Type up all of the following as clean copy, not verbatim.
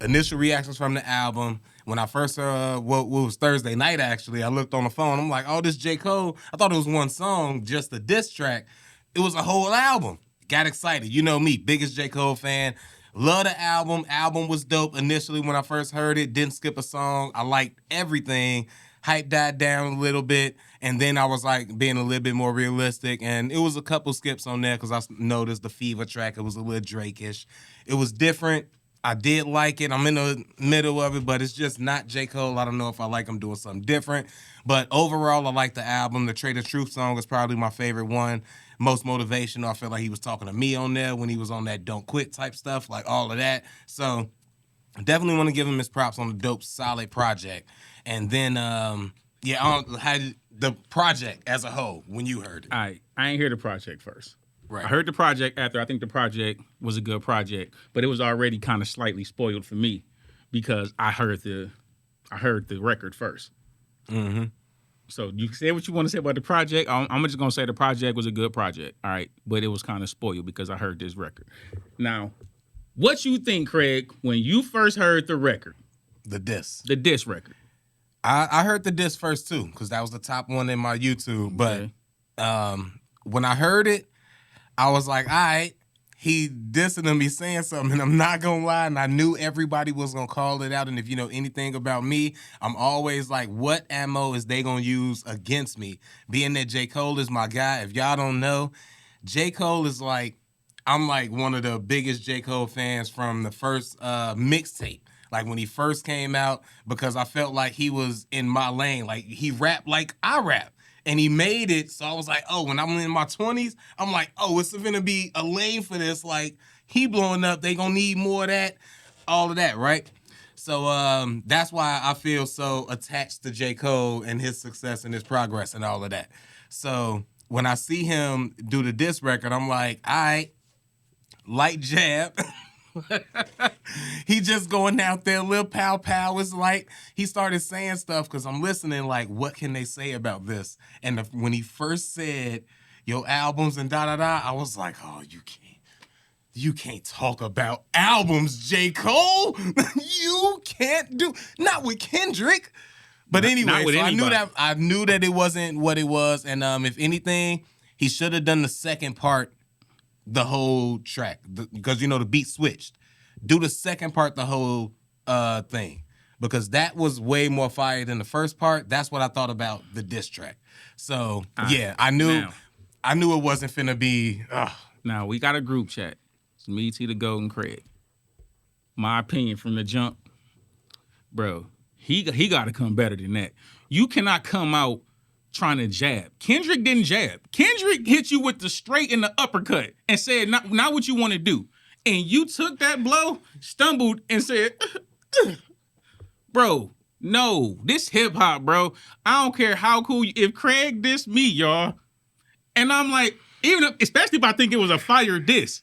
initial reactions from the album. When I first what was Thursday night actually, I looked on the phone. I'm like, oh, this J. Cole. I thought it was one song, just a diss track. It was a whole album. Got excited. You know me, biggest J. Cole fan. Love the album. Album was dope initially when I first heard it. Didn't skip a song. I liked everything. Hype died down a little bit, and then I was like being a little bit more realistic, and it was a couple skips on there because I noticed the Fever track. It was a little Drake-ish. It was different. I did like it. I'm in the middle of it, but it's just not J. Cole. I don't know if I like him doing something different. But overall, I like the album. The Trade of Truth song is probably my favorite one. Most motivational. I feel like he was talking to me on there when he was on that don't quit type stuff, like all of that. So definitely want to give him his props on the dope, solid project. And then, how the project as a whole, when you heard it. I ain't hear the project first. Right. I heard the project after. I think the project was a good project, but it was already kind of slightly spoiled for me because I heard the record first. Mm-hmm. So you say what you want to say about the project. I'm just gonna say the project was a good project, all right, but it was kind of spoiled because I heard this record. Now, what you think, Craig, when you first heard the record? The diss record. I heard the diss first too, because that was the top one in my YouTube. But when I heard it, I was like, all right, he dissing him, he's saying something, and I'm not gonna lie, and I knew everybody was gonna call it out. And if you know anything about me, I'm always like, what ammo is they gonna use against me? Being that J. Cole is my guy, if y'all don't know, J. Cole is like, I'm like one of the biggest J. Cole fans from the first mixtape. Like when he first came out, because I felt like he was in my lane. Like he rapped like I rap. And he made it, so I was like, oh, when I'm in my 20s, I'm like, oh, it's gonna be a lane for this. Like, he blowing up, they gonna need more of that, all of that, right? So that's why I feel so attached to J. Cole and his success and his progress and all of that. So when I see him do the diss record, I'm like, all right, light jab. He just going out there, little pow. It's like he started saying stuff because I'm listening like, what can they say about this? And when he first said, your albums and da-da-da, I was like, oh, you can't talk about albums, J. Cole. You can't not with Kendrick. But anyway, so I knew that it wasn't what it was. And if anything, he should have done the second part the whole track because, the beat switched. Do the second part the whole thing because that was way more fire than the first part. That's what I thought about the diss track. So, I knew it wasn't finna be... Now, we got a group chat. It's me, T, the Goat, and Craig. My opinion from the jump, bro, he got to come better than that. You cannot come out trying to jab. Kendrick didn't jab. Kendrick hit you with the straight and the uppercut and said, not what you want to do. And you took that blow, stumbled, and said, bro, no, this hip-hop, bro. I don't care how cool if Craig dissed me, y'all. And I'm like, especially if I think it was a fire diss,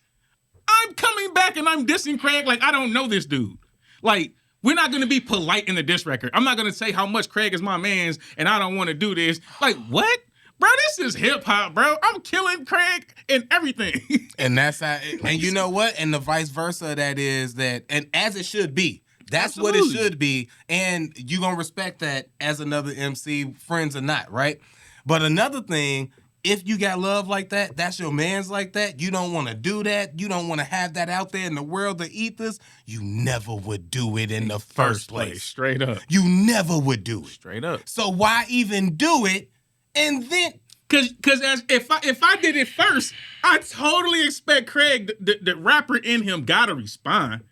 I'm coming back and I'm dissing Craig like I don't know this dude. Like, we're not going to be polite in the diss record. I'm not going to say how much Craig is my man's and I don't want to do this. Like, what? Bro, this is hip-hop, bro. I'm killing Craig and everything. And that's how... And you know what? And the vice versa that is that... And as it should be. That's Absolutely. What it should be. And you going to respect that as another MC, friends or not, right? But another thing... If you got love like that, that's your man's like that, you don't want to do that, you don't want to have that out there in the world, the ethers, you never would do it in the first place. Straight up. You never would do it. Straight up. So why even do it and then... Because if I did it first, I totally expect Craig, the rapper in him, gotta respond.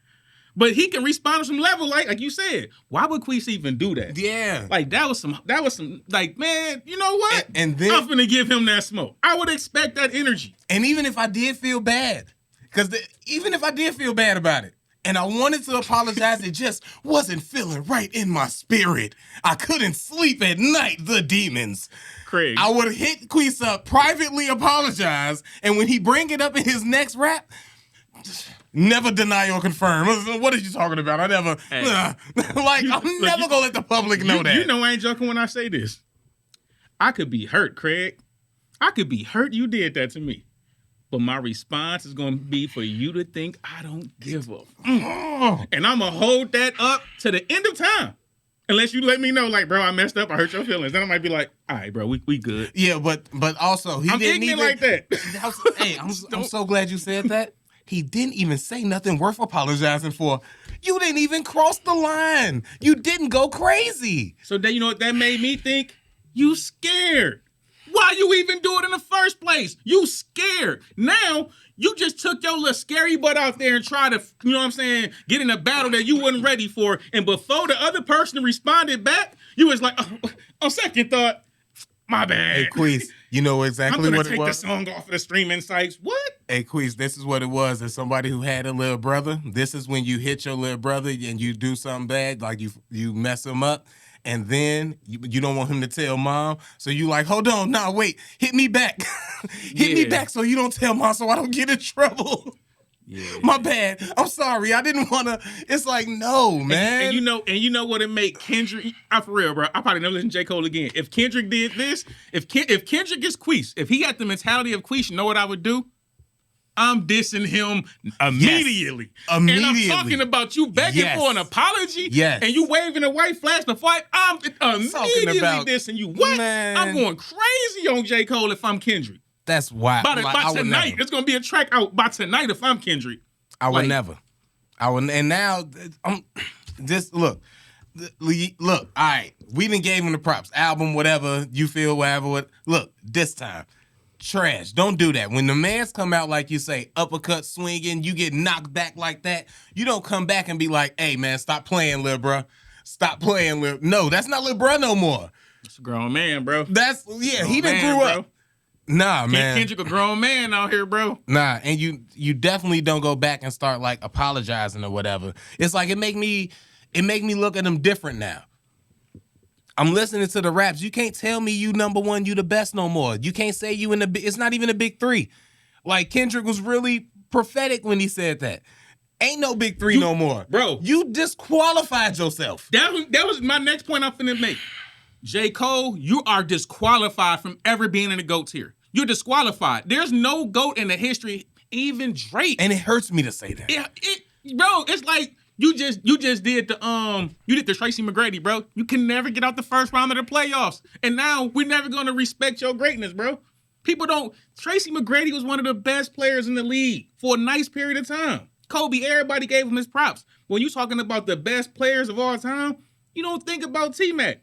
But he can respond to some level, like you said. Why would Queese even do that? Yeah. Like, that was some, like, man, you know what? And then... I'm finna give him that smoke. I would expect that energy. And even if I did feel bad, even if I did feel bad about it, and I wanted to apologize, it just wasn't feeling right in my spirit. I couldn't sleep at night, the demons. Craig. I would hit Queese up, privately apologize, and when he bring it up in his next rap... Never deny or confirm. What are you talking about? I never... I'm never going to let the public know that. You know I ain't joking when I say this. I could be hurt, Craig. I could be hurt you did that to me. but my response is going to be for you to think I don't give a and I'm going to hold that up to the end of time. Unless you let me know, like, bro, I messed up, I hurt your feelings. Then I might be like, all right, bro, we good. Yeah, but also, he didn't even... like that. Hey, I'm so glad you said that. He didn't even say nothing worth apologizing for. You didn't even cross the line. You didn't go crazy. So then, you know what that made me think? You scared. Why you even do it in the first place? You scared. Now, you just took your little scary butt out there and tried to, you know what I'm saying, get in a battle that you wasn't ready for. And before the other person responded back, you was like, on second thought, my bad. Hey, Queez, you know exactly what it was? I'm going to take the song off of the streaming sites. What? Hey, Queez, this is what it was. As somebody who had a little brother, this is when you hit your little brother and you do something bad, like you mess him up. And then you don't want him to tell mom. So you like, hold on, nah, wait, hit me back. Hit me back so you don't tell mom so I don't get in trouble. Yeah. My bad. I'm sorry. I didn't want to. It's like, no, man. And you know what it made Kendrick, for real, bro. I probably never listen to J. Cole again. If Kendrick did this, if Kendrick is Queese, if he had the mentality of Queese, you know what I would do? I'm dissing him immediately. Yes. And I'm talking about you begging for an apology. Yes. And you waving a white flash before I'm immediately dissing you. What? Man. I'm going crazy on J. Cole if I'm Kendrick. That's wild. By tonight, it's going to be a track out by tonight if I'm Kendrick. I would never. And now, just look. Look, all right. We done gave him the props. Album, whatever, you feel, whatever. Look, this time. Trash. Don't do that. When the mans come out, like you say, uppercut swinging, you get knocked back like that, you don't come back and be like, hey, man, stop playing, lil' bruh. Stop playing, lil'. No, that's not lil' bruh no more. It's a grown man, bro. He done grew up. Nah, man. Kendrick a grown man out here, bro. Nah, and you definitely don't go back and start, like, apologizing or whatever. It's like it make me look at him different now. I'm listening to the raps. You can't tell me you number one, you the best no more. You can't say you in it's not even a big three. Like, Kendrick was really prophetic when he said that. Ain't no big three no more. Bro. You disqualified yourself. That was my next point I'm finna make. J. Cole, you are disqualified from ever being in the GOAT tier. You're disqualified. There's no GOAT in the history, even Drake. And it hurts me to say that. Bro, it's like, You just did the Tracy McGrady, bro. You can never get out the first round of the playoffs. And now we're never gonna respect your greatness, bro. People don't. Tracy McGrady was one of the best players in the league for a nice period of time. Kobe, everybody gave him his props. When you talking about the best players of all time, you don't think about T-Mac.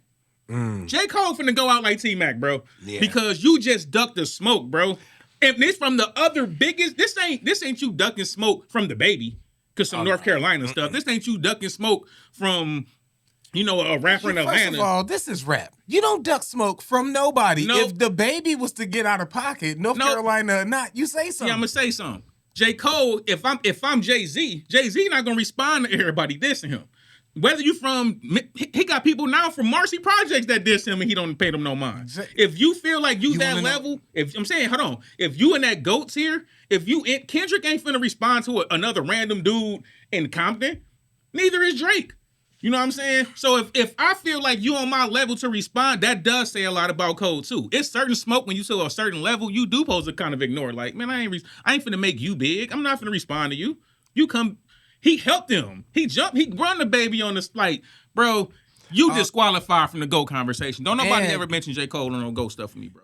J. Cole finna go out like T-Mac, bro. Yeah. Because you just ducked the smoke, bro. And this from the other biggest. This ain't you ducking smoke from the baby. Because some North Carolina stuff. This ain't you ducking smoke from, a rapper in Atlanta. First of all, this is rap. You don't duck smoke from nobody. Nope. If the baby was to get out of pocket, North Carolina or not, you say something. Yeah, I'm going to say something. J. Cole, if I'm Jay-Z, Jay-Z not going to respond to everybody dissing him. Whether you he got people now from Marcy Projects that diss him and he don't pay them no mind. If you feel like you that level, if you in that GOAT tier, Kendrick ain't finna respond to another random dude in Compton, neither is Drake. You know what I'm saying? So if I feel like you on my level to respond, that does say a lot about Cole too. It's certain smoke when you to a certain level, you do supposed to kind of ignore. Like, man, I ain't finna make you big. I'm not finna respond to you. You come. He helped him. He jumped. He run the baby on the flight. Bro, you disqualified from the GOAT conversation. Don't nobody ever mention J. Cole on no GOAT stuff for me, bro.